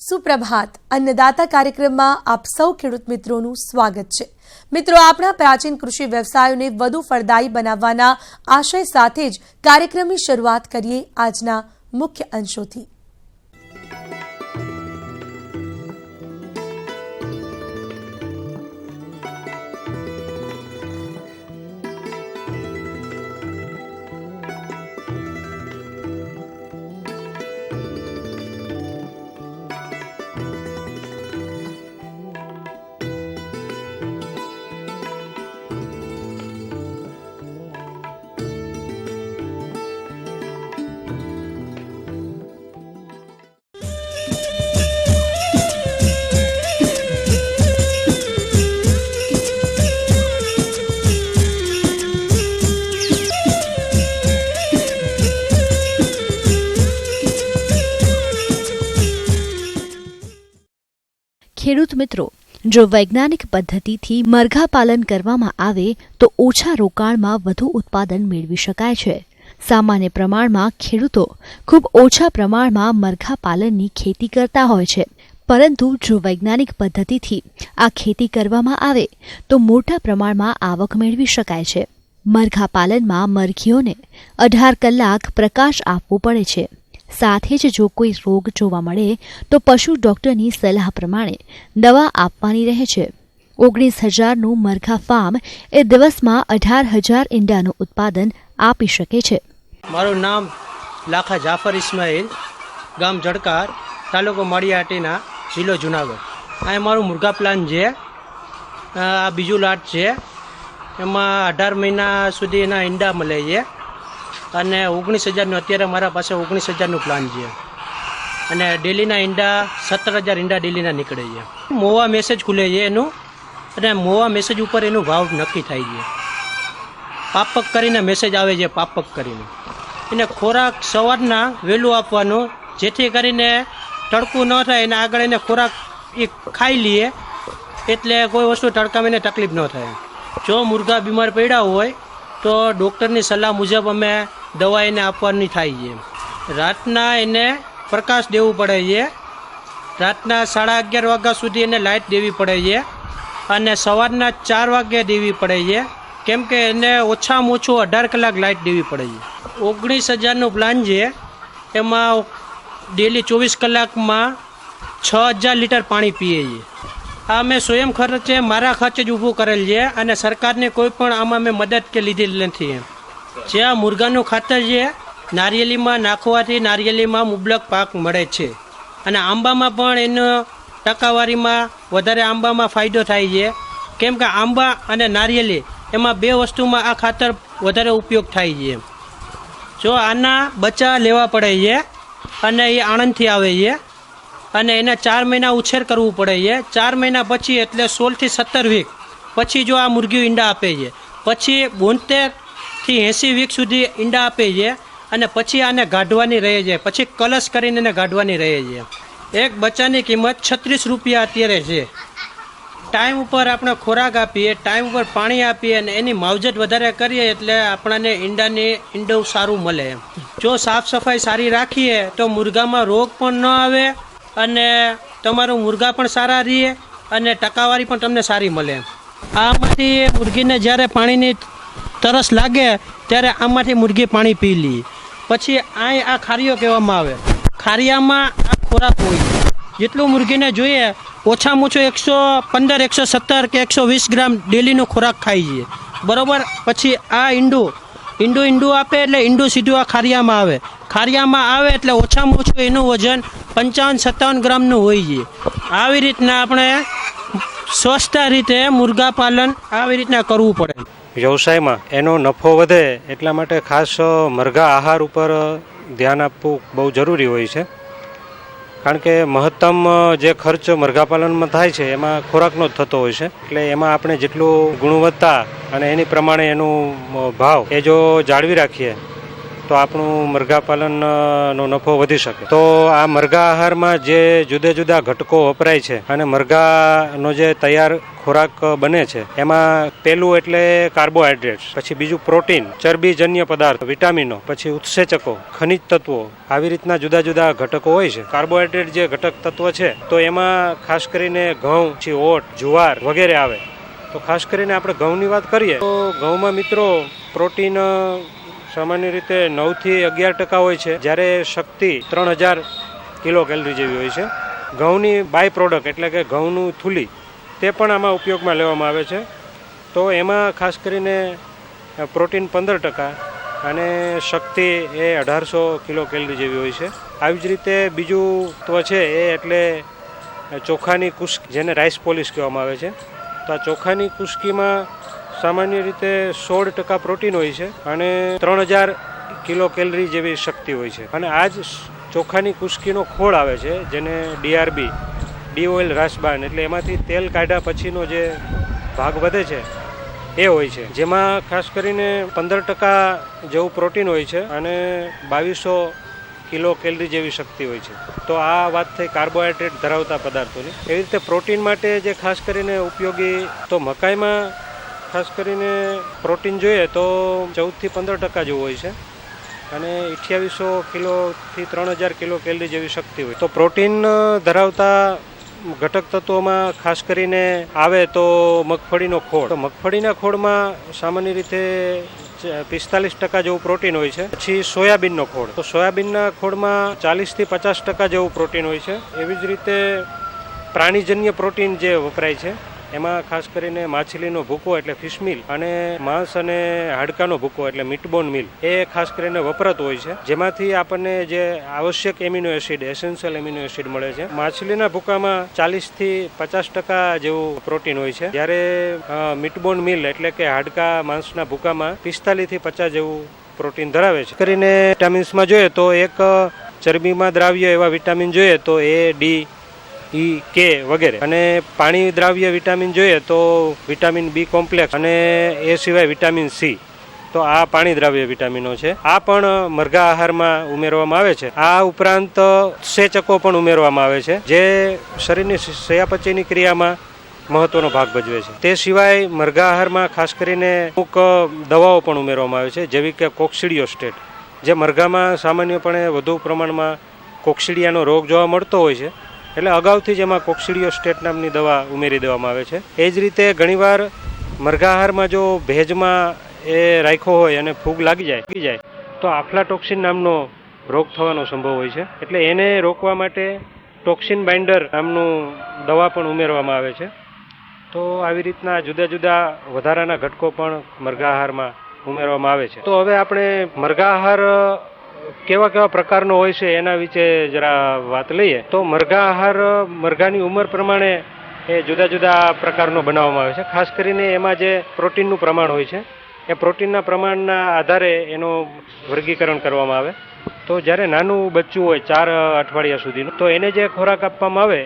સુપ્રભાત અન્નદાતા કાર્યક્રમમાં આપ સૌ ખેડૂત મિત્રોનું સ્વાગત છે। મિત્રો, આપણા પ્રાચીન કૃષિ વ્યવસાયોને વધુ ફળદાયી બનાવવાના આશય સાથે જ કાર્યક્રમની શરૂઆત કરીએ આજના મુખ્ય અંશોથી। ખેડૂત મિત્રો, જો વૈજ્ઞાનિક પદ્ધતિથી મરઘા પાલન કરવામાં આવે તો ઓછા રોકાણમાં વધુ ઉત્પાદન મેળવી શકાય છે। સામાન્ય પ્રમાણમાં ખેડૂતો ખૂબ ઓછા પ્રમાણમાં મરઘા પાલનની ખેતી કરતા હોય છે, પરંતુ જો વૈજ્ઞાનિક પદ્ધતિથી આ ખેતી કરવામાં આવે તો મોટા પ્રમાણમાં આવક મેળવી શકાય છે। મરઘા પાલનમાં મરઘીઓને 18 કલાક પ્રકાશ આપવો પડે છે। સાથે જ જો કોઈ રોગ જોવા મળે તો પશુ ડોક્ટરની સલાહ પ્રમાણે દવા આપવાની રહે છે। 19,000નું મરઘા ફાર્મ એ દિવસમાં 18,000 ઈંડાનું ઉત્પાદન આપી શકે છે। મારું નામ લાખા જાફર ઇસ્માઇલ, ગામ જડકાર, તાલુકો માળિયાહાટીના, જિલ્લો જુનાગઢ। આ મારું મુર્ગા પ્લાન છે। આ બીજું લાટ છે, એમાં 18 મહિના સુધી એના ઈંડા મળે છે અને 19,000નું અત્યારે મારા પાસે 19,000નું પ્લાન છે અને ડેલીના ઈંડા 17,000 ઈંડા ડેલીના નીકળે છે। મોવા મેસેજ ખુલે છે એનું, અને મોવા મેસેજ ઉપર એનું ભાવ નક્કી થાય છે। પાપક કરીને મેસેજ આવે છે, પાપક કરીને એને ખોરાક સવારના વહેલું આપવાનું, જેથી કરીને તડકું ન થાય એને આગળ એને ખોરાક એ ખાઈ લઈએ એટલે કોઈ વસ્તુ તડકામાં એને તકલીફ ન થાય। જો મુર્ગા બીમાર પડ્યા હોય તો ડૉક્ટરની સલાહ મુજબ અમે દવા એને આપવાની થાય છે। રાતના એને પ્રકાશ દેવું પડે છે, રાતના 11:30 વાગ્યા સુધી એને લાઇટ દેવી પડે છે અને સવારના 4 વાગ્યે દેવી પડે છે, કેમ કે એને ઓછામાં ઓછું 18 કલાક લાઇટ દેવી પડે છે। 19,000નું પ્લાન છે, એમાં ડેલી 24 કલાકમાં 6,000 લીટર પાણી પીએ છીએ। આ અમે સ્વયં ખર્ચે મારા ખર્ચે જ ઊભું કરેલ છે અને સરકારની કોઈ પણ આમાં મેં મદદ કે લીધેલ નથી। જે આ મુર્ગાનું ખાતર છે, નારિયેળીમાં નાખવાથી નારિયેળીમાં મુબલક પાક મળે છે અને આંબામાં પણ એનો ટકાવારીમાં વધારે આંબામાં ફાયદો થાય છે, કેમ કે આંબા અને નારિયેળી એમાં બે વસ્તુમાં આ ખાતર વધારે ઉપયોગ થાય છે। જો આના બચ્ચા લેવા પડે છે અને એ આણંદથી આવે છે અને એને 4 મહિના ઉછેર કરવું પડે છે। 4 મહિના પછી એટલે 16 થી 17 વીક પછી જો આ મુરગીઓ ઈંડા આપે છે, પછી 72 થી 80 વીક સુધી ઈંડા આપે છે અને પછી આને ગાઢવાની રહે છે, પછી કલશ કરીને એને ગાઢવાની રહે છે। એક બચ્ચાની કિંમત 36 રૂપિયા અત્યારે છે। ટાઈમ ઉપર આપણે ખોરાક આપીએ, ટાઈમ ઉપર પાણી આપીએ અને એની માવજત વધારે કરીએ એટલે આપણને ઈંડું સારું મળે। જો સાફ સફાઈ સારી રાખીએ તો મુર્ગામાં રોગ પણ ન આવે અને તમારું મુર્ગા પણ સારા રહે અને ટકાવારી પણ તમને સારી મળે। આમાંથી મુરગીને જ્યારે પાણીની તરસ લાગે ત્યારે આમાંથી મુરગી પાણી પી લે, પછી આ ખારીઓ કહેવામાં આવે। ખારીયામાં આ ખોરાક હોય, જેટલું મુરગીને જોઈએ ઓછામાં ઓછું 115, 117 કે 120 ગ્રામ ડેલીનો ખોરાક ખાઈ છે, બરાબર। પછી આ ઈંડું આપે એટલે ઈંડું સીધું આ ખારિયામાં આવે। ખારિયામાં આવે એટલે ઓછામાં ઓછું એનું વજન 55-57 ગ્રામનું હોય છે। આવી રીતના આપણે સ્વચ્છતા રીતે મુર્ગા પાલન આવી રીતના કરવું પડે। વ્યવસાયમાં એનો નફો વધે એટલા માટે ખાસ મરઘા આહાર ઉપર ધ્યાન આપવું બહુ જરૂરી હોય છે, કારણ કે મહત્તમ જે ખર્ચ મરઘા પાલનમાં થાય છે એમાં ખોરાકનો જ થતો હોય છે, એટલે એમાં આપણે જેટલું ગુણવત્તા અને એની પ્રમાણે એનું ભાવ એ જો જાળવી રાખીએ તો આપણું મરઘા પાલનનો નફો વધી શકે. તો આ મરઘા આહારમાં જે જુદા જુદા ઘટકો વપરાય છે અને મરઘાનો જે તૈયાર ખોરાક બને છે એમાં પહેલું એટલે કાર્બોહાઈડ્રેટ્સ, પછી બીજું પ્રોટીન, ચરબીજન્ય પદાર્થ, વિટામિનો, પછી ઉત્સેચકો, ખનિજ તત્વો, આવી રીતના જુદા જુદા ઘટકો હોય છે. કાર્બોહાઈડ્રેટ જે ઘટક તત્વ છે તો એમાં ખાસ કરીને ઘઉં, પછી ઓટ, જુવાર વગેરે આવે. તો ખાસ કરીને આપણે ઘઉંની વાત કરીએ તો ઘઉંમાં મિત્રો પ્રોટીન સામાન્ય રીતે 9થી 11% હોય છે, જ્યારે શક્તિ 3000 કિલો કેલરી જેવી હોય છે. ઘઉંની બાય પ્રોડક્ટ એટલે કે ઘઉંનું થૂલી તે પણ આમાં ઉપયોગમાં લેવામાં આવે છે. તો એમાં ખાસ કરીને પ્રોટીન 15% અને શક્તિ એ 1800 કિલો કેલરી જેવી હોય છે. આવી જ રીતે બીજું તત્વ છે એ એટલે ચોખાની કુસ્ક, જેને રાઈસ પોલિશ કહેવામાં આવે છે. તો આ ચોખાની કુસ્કીમાં સામાન્ય રીતે 16% પ્રોટીન હોય છે અને 3000 કિલો કેલરી જેવી શક્તિ હોય છે. અને આ જ ચોખાની કુસ્કીનો ખોળ આવે છે જેને DRB, ડી ઓઇલ રાસબાન, એટલે એમાંથી તેલ કાઢ્યા પછીનો જે ભાગ વધે છે એ હોય છે, જેમાં ખાસ કરીને 15% જેવું પ્રોટીન હોય છે અને 2200 કિલો કેલરી જેવી શક્તિ હોય છે. તો આ વાત થઈ કાર્બોહાઈડ્રેટ ધરાવતા પદાર્થોની. એવી રીતે પ્રોટીન માટે જે ખાસ કરીને ઉપયોગી, તો મકાઈમાં ખાસ કરીને પ્રોટીન જોઈએ તો 14થી 15% જેવું હોય છે અને 2800 કિલોથી 3000 કિલો કેલરી જેવી શક્તિ હોય. તો પ્રોટીન ધરાવતા ઘટક તત્વોમાં ખાસ કરીને આવે તો મગફળીનો ખોળ. તો મગફળીના ખોળમાં સામાન્ય રીતે 45% જેવું પ્રોટીન હોય છે. પછી સોયાબીનનો ખોળ, તો સોયાબીનના ખોળમાં 40થી 50% જેવું પ્રોટીન હોય છે. એવી જ રીતે પ્રાણીજન્ય પ્રોટીન જે વપરાય છે એમાં ખાસ કરીને માછલીનો ભૂકો એટલે ફિશ મિલ અને માંસ અને હાડકાનો ભૂકો એટલે મીટબોન મિલ એ ખાસ કરીને વપરાતો હોય છે, જેમાંથી આપણને જે આવશ્યક amino acid, essential amino acid મળે છે. માછલીના ભૂકામાં 40થી 50% જેવું પ્રોટીન હોય છે, જ્યારે મીટબોન મિલ એટલે કે હાડકા માંસના ભૂકામાં 45થી 50 જેવું પ્રોટીન ધરાવે છે. કરીને વિટામિન્સમાં જોઈએ તો એક ચરબીમાં દ્રાવ્ય એવા વિટામિન જોઈએ તો A, D, E, K વગેરે, અને પાણી દ્રાવ્ય વિટામિન જોઈએ તો વિટામિન B કોમ્પ્લેક્સ અને એ સિવાય વિટામિન C. તો આ પાણી દ્રાવ્ય વિટામિનો છે. આ પણ મરઘા આહારમાં ઉમેરવામાં આવે છે. આ ઉપરાંત ઉત્સેચકો પણ ઉમેરવામાં આવે છે, જે શરીરની ચયાપચયની ક્રિયામાં મહત્વનો ભાગ ભજવે છે. તે સિવાય મરઘા આહારમાં ખાસ કરીને અમુક દવાઓ પણ ઉમેરવામાં આવે છે, જેવી કે કોક્સિડિયોસ્ટેટ, જે મરઘામાં સામાન્યપણે વધુ પ્રમાણમાં કોક્સિડિયાનો રોગ જોવા મળતો હોય છે, એટલે અગાઉથી જ એમાં કોક્સિડિયોસ્ટેટ નામની દવા ઉમેરી દેવામાં આવે છે. એ જ રીતે ઘણીવાર મરઘા આહારમાં જો ભેજમાં એ રાખ્યો હોય અને ફૂગ લાગી જાય તો આફ્લાટોક્સિન નામનો રોગ થવાનો સંભવ હોય છે. એટલે એને રોકવા માટે ટોક્સિન બાઇન્ડર નામનું દવા પણ ઉમેરવામાં આવે છે. તો આવી રીતના જુદા જુદા વધારાના ઘટકો પણ મરઘા આહારમાં ઉમેરવામાં આવે છે. તો હવે આપણે મરઘા આહાર કેવા પ્રકારનો હોય છે એના વિશે જરા વાત લઈએ. તો મરઘા આહાર મરઘાની ઉંમર પ્રમાણે એ જુદા જુદા પ્રકારનો બનાવવામાં આવે છે. ખાસ કરીને એમાં જે પ્રોટીનનું પ્રમાણ હોય છે એ પ્રોટીનના પ્રમાણના આધારે એનું વર્ગીકરણ કરવામાં આવે. તો જ્યારે નાનું બચ્ચું હોય 4 અઠવાડિયા સુધીનું, તો એને જે ખોરાક આપવામાં આવે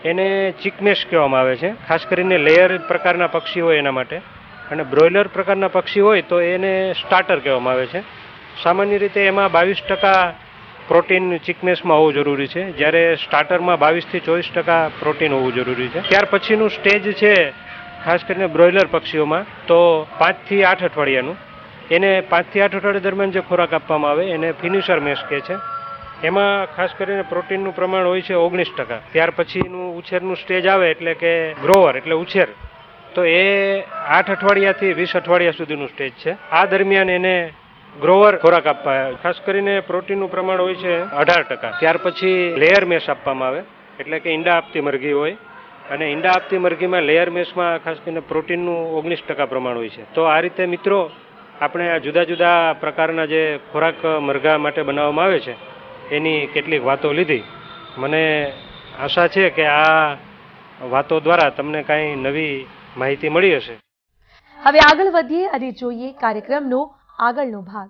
એને ચિકમેશ કહેવામાં આવે છે. ખાસ કરીને લેયર પ્રકારના પક્ષી હોય એના માટે, અને બ્રોઇલર પ્રકારના પક્ષી હોય તો એને સ્ટાર્ટર કહેવામાં આવે છે. સામાન્ય રીતે એમાં 22% પ્રોટીન ચિકમેશમાં હોવું જરૂરી છે, જ્યારે સ્ટાર્ટરમાં 22થી 24% પ્રોટીન હોવું જરૂરી છે. ત્યાર પછીનું સ્ટેજ છે ખાસ કરીને બ્રોઇલર પક્ષીઓમાં તો 5થી 8 અઠવાડિયાનું, એને 5થી 8 અઠવાડિયા દરમિયાન જે ખોરાક આપવામાં આવે એને ફિનિશર મેશ કહે છે. એમાં ખાસ કરીને પ્રોટીનનું પ્રમાણ હોય છે 19%. ત્યાર પછીનું ઉછેરનું સ્ટેજ આવે એટલે કે ગ્રોવર એટલે ઉછેર, તો એ 8 અઠવાડિયાથી 20 અઠવાડિયા સુધીનું સ્ટેજ છે. આ દરમિયાન એને ગ્રોવર ખોરાક આપવા, ખાસ કરીને પ્રોટીનનું પ્રમાણ હોય છે 18%. ત્યાર પછી લેયર મેશ આપવામાં આવે, એટલે કે ઈંડા આપતી મરઘી હોય, અને ઈંડા આપતી મરઘીમાં લેયર મેશમાં ખાસ કરીને પ્રોટીનનું 19% પ્રમાણ હોય છે. તો આ રીતે મિત્રો આપણે આ જુદા જુદા પ્રકારના જે ખોરાક મરઘા માટે બનાવવામાં આવે છે એની કેટલીક વાતો લીધી. મને આશા છે કે આ વાતો દ્વારા તમને કાંઈ નવી માહિતી મળી હશે. હવે આગળ વધીએ અને જોઈએ કાર્યક્રમનો આગળનો ભાગ.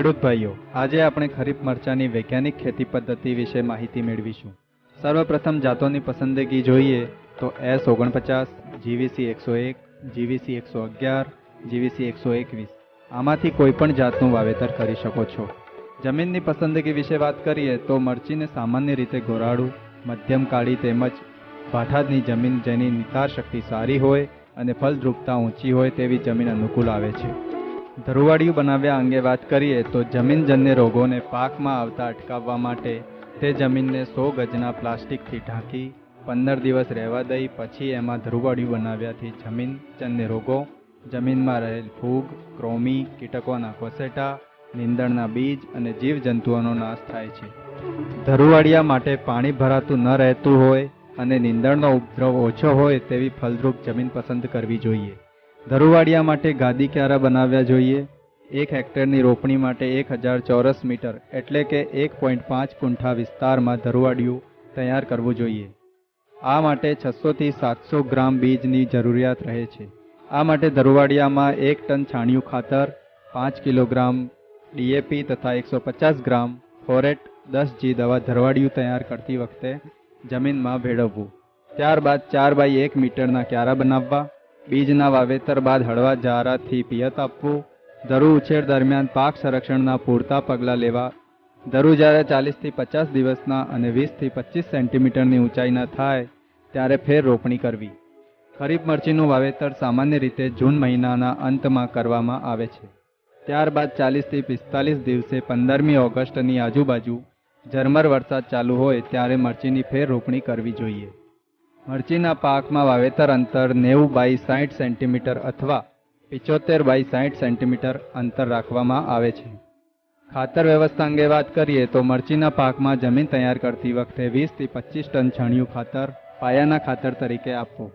ખેડૂત ભાઈઓ, આજે આપણે ખરીફ મરચાની વૈજ્ઞાનિક ખેતી પદ્ધતિ વિશે માહિતી મેળવીશું. સર્વપ્રથમ જાતોની પસંદગી જોઈએ તો S49, GVC 101, GVC 111, GVC 121. આમાંથી કોઈ પણ જાતનું વાવેતર કરી શકો છો. જમીનની પસંદગી વિશે વાત કરીએ તો મરચીને સામાન્ય રીતે ગોરાડું, મધ્યમ કાળી તેમજ ભાઠાની જમીન જેની નિતાર શક્તિ સારી હોય અને ફળદ્રુપતા ઊંચી હોય તેવી જમીન અનુકૂળ આવે છે. ધરુવાડિયું બનાવ્યા અંગે વાત કરીએ તો જમીનજન્ય રોગોને પાકમાં આવતા અટકાવવા માટે તે જમીનને 100 ગજના પ્લાસ્ટિકથી ઢાંકી 15 દિવસ રહેવા દઈ પછી એમાં ધરુવાડિયું બનાવ્યાથી જમીનજન્ય રોગો, જમીનમાં રહેલ ફૂગ, ક્રોમી, કીટકોના કોસેટા, નીંદણના બીજ અને જીવજંતુઓનો નાશ થાય છે. ધરુવાડિયા માટે પાણી ભરાતું ન રહેતું હોય અને નીંદણનો ઉપદ્રવ ઓછો હોય તેવી ફળદ્રુપ જમીન પસંદ કરવી જોઈએ. ધરુવાડિયા માટે ગાદી ક્યારા બનાવ્યા જોઈએ. 1 હેક્ટરની રોપણી માટે 1000 ચોરસ મીટર એટલે કે 1.5 ગુંઠા વિસ્તારમાં ધરુવાડિયું તૈયાર કરવું જોઈએ. આ માટે 600 થી 700 ગ્રામ બીજની જરૂરિયાત રહે છે. આ માટે ધરુવાડિયામાં 1 ટન છાણિયું ખાતર, 5 કિલોગ્રામ DAP તથા 150 ગ્રામ ફોરેટ 10G દવા ધરુવાડિયું તૈયાર કરતી વખતે જમીનમાં ભેળવવું. ત્યારબાદ 4x1 મીટરના ક્યારા બનાવવા. બીજના વાવેતર બાદ હળવા ઝારાથી પિયત આપવું. ધરુ ઉછેર દરમિયાન પાક સંરક્ષણના પૂરતા પગલાં લેવા. ધરુ જ્યારે 40 થી 50 દિવસના અને 20 થી 25 સેન્ટીમીટરની ઊંચાઈના થાય ત્યારે ફેર રોપણી કરવી. ખરીફ મરચીનું વાવેતર સામાન્ય રીતે જૂન મહિનાના અંતમાં કરવામાં આવે છે. ત્યારબાદ 40 થી 45 દિવસે 15મી ઓગસ્ટની આજુબાજુ ઝરમર વરસાદ ચાલુ હોય ત્યારે મરચીની ફેર રોપણી કરવી જોઈએ. મરચીના પાકમાં વાવેતર અંતર 90x60 સેન્ટીમીટર અથવા 75x60 સેન્ટીમીટર અંતર રાખવામાં આવે છે. ખાતર વ્યવસ્થા અંગે વાત કરીએ તો મરચીના પાકમાં જમીન તૈયાર કરતી વખતે 20 થી 25 ટન છાણિયું ખાતર પાયાના ખાતર તરીકે આપવું.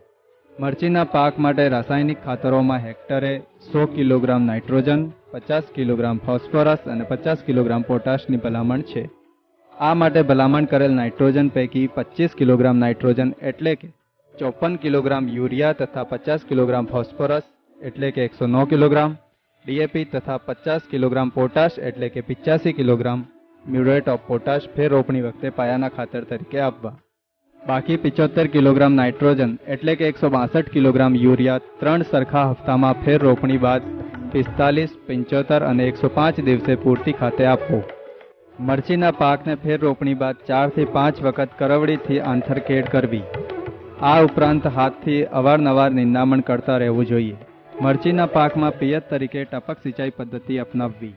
મરચીના પાક માટે રાસાયણિક ખાતરોમાં હેક્ટરે 100 કિલોગ્રામ નાઇટ્રોજન, 50 કિલોગ્રામ ફોસ્ફરસ અને 50 કિલોગ્રામ પોટાશની ભલામણ છે. આ માટે ભલામણ કરેલ નાઇટ્રોજન પૈકી 25 કિલોગ્રામ નાઇટ્રોજન એટલે કે 54 કિલોગ્રામ યુરિયા તથા 50 કિલોગ્રામ ફોસ્ફરસ એટલે કે 109 કિલોગ્રામ, DAP તથા 50 કિલોગ્રામ પોટાશ એટલે કે 85 કિલોગ્રામ મ્યુરેટ ઓફ પોટાશ ફેર રોપણી વખતે પાયાના ખાતર તરીકે આપવા. બાકી 75 કિલોગ્રામ નાઇટ્રોજન એટલે કે 162 કિલોગ્રામ યુરિયા 3 સરખા હપ્તામાં ફેર રોપણી બાદ 45, 75 અને 105 દિવસે પૂરતી ખાતે આપવું. મરચીના પાકને ફેર રોપણી બાદ 4 થી 5 વખત કરવડીથી આંતરખેડ કરવી. આ ઉપરાંત હાથથી અવારનવાર નિંદામણ કરતા રહેવું જોઈએ. મરચીના પાકમાં પિયત તરીકે ટપક સિંચાઈ પદ્ધતિ અપનાવવી.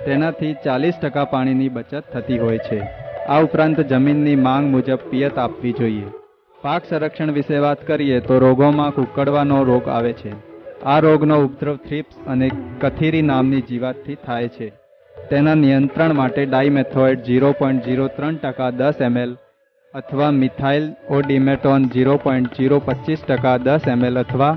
તેનાથી 40% પાણીની બચત થતી હોય છે. આ ઉપરાંત જમીનની માંગ મુજબ પિયત આપવી જોઈએ. પાક સંરક્ષણ વિશે વાત કરીએ તો રોગોમાં કુકડવાનો રોગ આવે છે. આ રોગનો ઉપદ્રવ થ્રિપ્સ અને કથીરી નામની જીવાતથી થાય છે. તેના નિયંત્રણ માટે ડાઇમેથોઇડ 0.03% 10 ml અથવા મિથાઇલ ઓડિમેટોન 0.025% 10 ml અથવા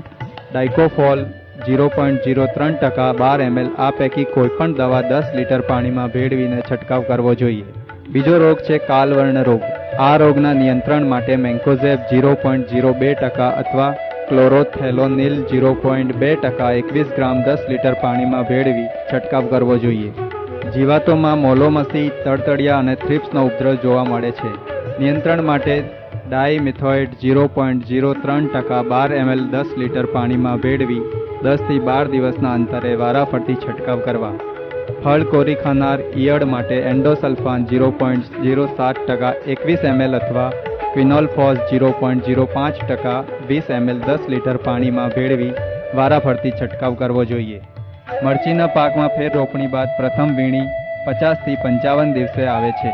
ડાઇકોફોલ 0.03% 12 ml આ પૈકી કોઈપણ દવા 10 લીટર પાણીમાં ભેળવીને છંટકાવ કરવો જોઈએ. બીજો રોગ છે કાલવર્ણ રોગ. આ રોગના નિયંત્રણ માટે મેન્કોઝેબ 0.02% અથવા ક્લોરોથેલોનિલ 0.2% 21 ગ્રામ 10 લીટર પાણીમાં ભેળવી છંટકાવ કરવો જોઈએ. જીવાતોમાં મોલોમસી, તડતડિયા અને થ્રિપ્સનો ઉપદ્રવ જોવા મળે છે. નિયંત્રણ માટે ડાઇમિથોઇડ 0.03% 12 ml 10 લીટર પાણીમાં ભેળવી 10 થી 12 દિવસના અંતરે વારાફરતી છંટકાવ કરવા. ફળ કોરી ખાનાર ઈયળ માટે એન્ડોસલ્ફાન 0.07% 21 ml અથવા ક્વિનોલફોસ 0.05% 20 ml 10 લીટર પાણીમાં ભેળવી વારાફરતી છંટકાવ કરવો જોઈએ. મરચીના પાકમાં ફેર રોપણી બાદ પ્રથમ વીણી 50 થી 55 દિવસે આવે છે.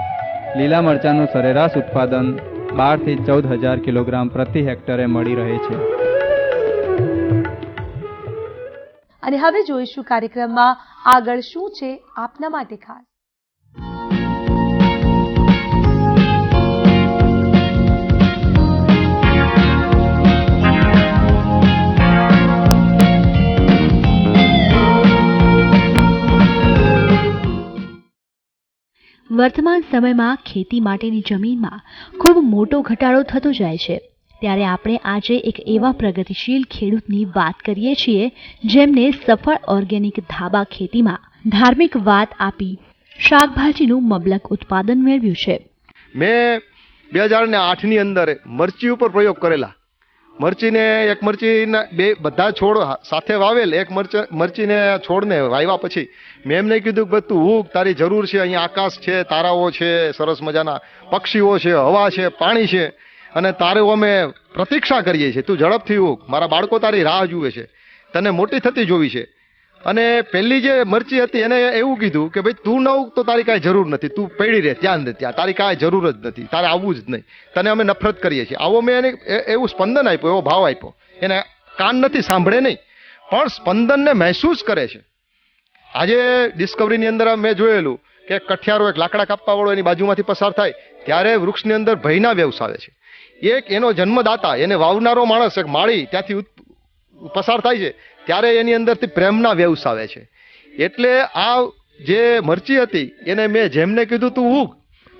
લીલા મરચાનું સરેરાશ ઉત્પાદન 12 થી 14,000 કિલોગ્રામ પ્રતિ હેક્ટરે મળી રહે છે. અને હવે જોઈશું કાર્યક્રમમાં આગળ શું છે આપના માટે ખાસ. વર્તમાન સમયમાં ખેતી માટેની જમીનમાં ખૂબ મોટો ઘટાડો થતો જાય છે. ત્યારે આપણે આજે એક એવા પ્રગતિશીલ ખેડૂતની વાત કરીએ છીએ જેમને સફળ ઓર્ગેનિક ધાબા ખેતીમાં ધાર્મિક વાત આપી શાકભાજીનું મબલક ઉત્પાદન મેળવ્યું છે. મેં 2008ની અંદર મરચી ઉપર પ્રયોગ કરેલા. મરચીને એક મરચીના બધા છોડ સાથે વાવેલ. એક મરચીને છોડને વાવ્યા પછી મેં એમને કીધું કે તું ઉગ, તારી જરૂર છે. અહીંયા આકાશ છે, તારાઓ છે, સરસ મજાના પક્ષીઓ છે, હવા છે, પાણી છે, અને તારે અમે પ્રતીક્ષા કરીએ છીએ. તું ઝડપથી ઉગ, મારા બાળકો તારી રાહ જુએ છે, તને મોટી થતી જોવી છે. અને પહેલી જે મરચી હતી એને એવું કીધું કે ભાઈ તું ન ઉગ તો તારી કાંઈ જરૂર નથી, તું પડી રહે ત્યાં ને ત્યાં, તારી કાંઈ જરૂર જ નથી, તારે આવવું જ નહીં, તને અમે નફરત કરીએ છીએ. આવો મેં એને એવું સ્પંદન આપ્યું, એવો ભાવ આપ્યો. એને કાન નથી, સાંભળે નહીં, પણ સ્પંદનને મહેસૂસ કરે છે. આજે ડિસ્કવરીની અંદર મેં જોયેલું કે કઠિયારો એક લાકડા કાપવા વાળો એની બાજુમાંથી પસાર થાય ત્યારે વૃક્ષની અંદર ભયના વેવ્સ આવે છે. એક એનો જન્મદાતા, એને વાવનારો માણસ, એક માળી ત્યાંથી પસાર થાય છે ત્યારે એની અંદરથી પ્રેમના વેવ્સ આવે છે. એટલે આ જે મરચી હતી એને મેં જેમને કીધું તું ઉગ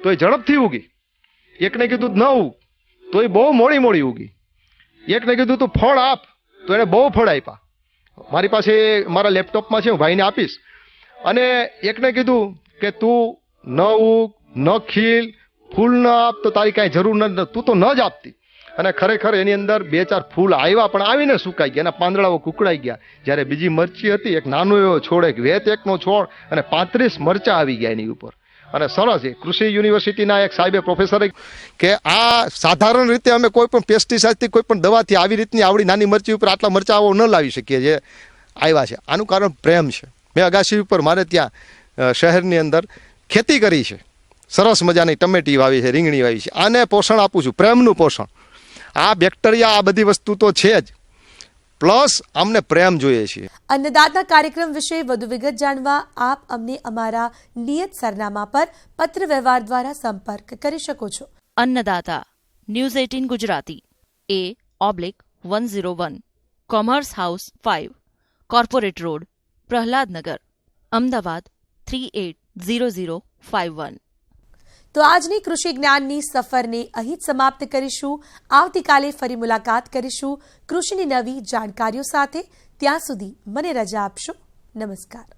તો એ ઝડપથી ઉગી, એકને કીધું ન ઉગ તો એ બહુ મોડી ઉગી, એકને કીધું તું ફળ આપ તો એને બહુ ફળ આપ્યા. મારી પાસે મારા લેપટોપમાં છે, હું ભાઈને આપીશ. અને એકને કીધું કે તું ન ઉગ, ન ખીલ, ફૂલ ન આપ તો તારી કાંઈ જરૂર નથી, તું તો ન જ આપતી. અને ખરેખર એની અંદર 2-4 ફૂલ આવ્યા, પણ આવીને સુકાઈ ગયા, એના પાંદડાઓ કુકડાઈ ગયા. જ્યારે બીજી મરચી હતી, એક નાનો એવો છોડ, એક વેત એકનો છોડ, અને 35 મરચા આવી ગયા એની ઉપર. અને સરસ એ કૃષિ યુનિવર્સિટીના એક સાહેબે પ્રોફેસરે કે આ સાધારણ રીતે અમે કોઈ પણ પેસ્ટિસાઇડથી, કોઈ પણ દવાથી આવી રીતની આવડી નાની મરચી ઉપર આટલા મરચાઓ ન લાવી શકીએ જે આવ્યા છે. આનું કારણ પ્રેમ છે. મેં અગાસી ઉપર મારે ત્યાં શહેરની અંદર ખેતી કરી છે, સરસ મજાની ટમેટી વાવી છે, રીંગણી વાવી છે. આને પોષણ આપું છું, પ્રેમનું પોષણ. આ બેક્ટેરિયા, આ બધી વસ્તુ તો છે જ, પ્લસ અમને પ્રેમ જોઈએ છીએ. અન્નદાતા કાર્યક્રમ વિશે વધુ વિગત જાણવા આપ અમને અમારા નિયત સરનામા પર પત્ર વ્યવહાર દ્વારા સંપર્ક કરી શકો છો. Annadata news 18 Gujarati A/101 commerce house 5 corporate road Prahladnagar Ahmedabad 380051. તો આજની કૃષિ જ્ઞાનની સફરને અહીં જ સમાપ્ત કરીશું. આવતીકાલે ફરી મુલાકાત કરીશું કૃષિની નવી જાણકારીઓ સાથે. ત્યાં સુધી મને રજા આપશો. નમસ્કાર.